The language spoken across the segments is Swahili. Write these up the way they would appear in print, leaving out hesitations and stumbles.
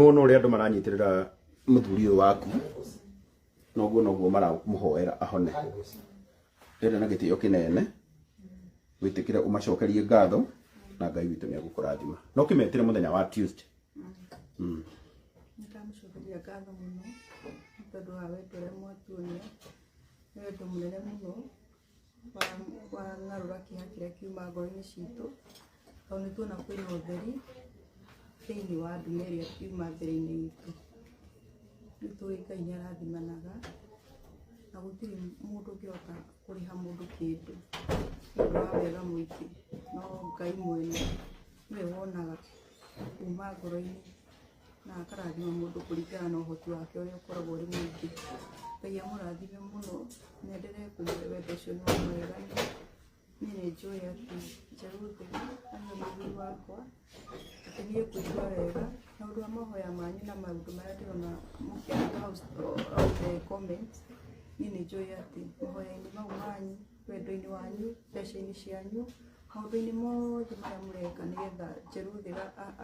Muno uri andu maranyitirira muthuri uyu waku noguo maramuhoera ahone rĩrĩ na gĩtĩo kĩnene wĩtĩkĩre umacokerie ngatho na Ngai witũ nĩagũkũrathima no kĩmetire muthenya wa Tuesday nĩndamucokeria ngatho mũno tondũ wa wendo ũrĩa mwatuonia nĩ wendo mũnene mũno wa ng'arũra kĩeha kĩrĩa kiuma ngoro-inĩ citũ tondũ nĩtuona kwĩna ũtheri thĩinĩ wa nduma ĩrĩa kiuma mbere-inĩ itũ. Nĩtũĩ Ngai nĩarathimanaga na gũtirĩ mũndũ ũngĩhota kũrĩha mũndũ kĩndũ nĩũndũ wa wega mũingĩ, no Ngai mwene nĩwe wonaga kuma ngoro-inĩ na akarathima mũndũ kũringana na ũhoti wake ũrĩa ũkoragwo ũrĩ mũingĩ. Ngai amũrathime mũno na endelee kũmũhe wendo ũcio nĩ wa magegania. Niĩ nĩnjũĩ atĩ Njeruthi arĩ mũthuri wakwa atĩ niĩ kũigua wega na ũndũ wa mahoya manyu na maũndũ marĩa ndĩrona mũkĩandĩka comment. Niĩ nĩnjũĩ atĩ mahoya-inĩ mau manyu, wendo-inĩ wanyu, mbeca-inĩ cianyu, maũndũ-inĩ mothe marĩa mũreka nĩgetha Njeruthi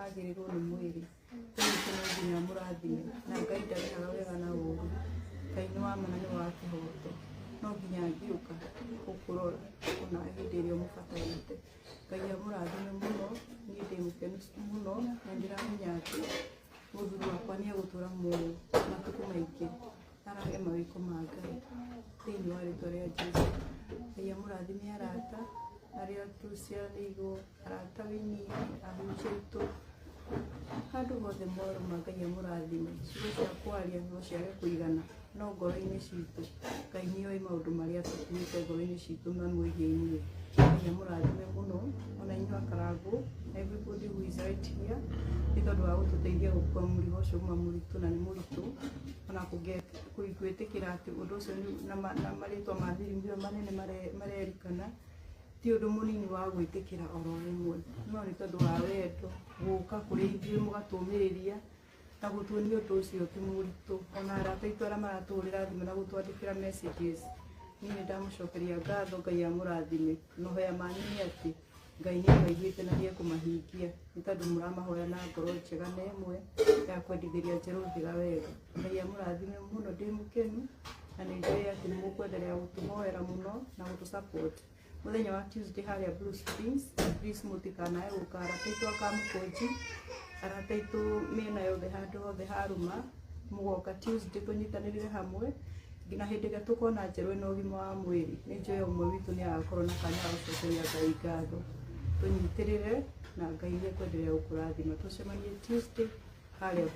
agĩrĩrwo nĩ mwĩrĩ, nĩkĩo no nginya mũrathime na Ngai ndarĩhaga wega na ũũru. Ngai nĩ wa ma na nĩ wa kĩhoto, no nginya angĩũka gũkũrora ona hĩndĩ ĩrĩa ũmũbatarĩte. Ngai amũrathime mũno, niĩ ndĩ mũkenu mũno na ndĩramenya atĩ mũthuri wakwa nĩegũtũra muoyo matukũ maingĩ arage mawĩko ma Ngai thĩinĩ wa rĩtwa rĩa Jesũ. Ngai amũrathime arata arĩa tũciarĩirwo, arata wĩnini, ahunjia aitũ, handũ hothe mwarũma Ngai amũrathime. Ciugo cia kwaria no ciage kũigana no ngoro-inĩ citũ Ngai nĩoĩ maũndũ marĩa tũkuĩte ngoro-inĩ citũ mamwĩgiĩ inyuĩ. Ngai amũrathime mũno ona inyuĩ akarangũ, everybody who is right here, nĩ tondũ wa gũtũteithia gũkua mũrigo ũcio uma mũritũ na nĩ mũritũ, ona gwĩtĩkĩra atĩ ũndũ ũcio na marĩtwa ma thiri manene marerikana ti ũndũ mũnini wa gwĩtĩkĩra oro rĩmwe, no nĩ tondũ wa wendo gũka kũrĩ ithuĩ mũgatũmĩrĩria na gũtuonia ũndũ ũcio ti mũritũ. Ona arata aitũ arĩa maratũhũrĩra thimũ na gũtwandĩkĩra messages, niĩ nĩndamũcokeria ngatho. Ngai amũrathime. Mahoya manyu nĩ atĩ Ngai nĩamaiguĩte na nĩekũmahingia nĩ tondũ mũramahoya na ngoro njega na ĩmwe ya kwendithĩria Njeruthi wega. Ngai amũrathime mũno, ndĩ mũkenu na nĩnjũĩ atĩ nĩmũkwenderea gũtũhoera mũno na gũtũ-support. Mũthenya wa Tuesday harĩa Blue Springs, please mũtikanae gũka, arata aitũ a Kamũkũnji, arata aitũ mĩena yothe handũ hothe harũma, mũgoka Tuesday tũnyitanĩrĩre hamwe nginya hĩndĩ ĩrĩa tũkona Njeru ena ũgima wa mwĩrĩ. Nĩnjũĩ ũmwe witũ nĩagakorwo na kanya ga gũcokeria Ngai ngatho. Tũnyitĩrĩre na Ngai nĩekwenderea gũkũrathima. Tũcemanie Tuesday harĩa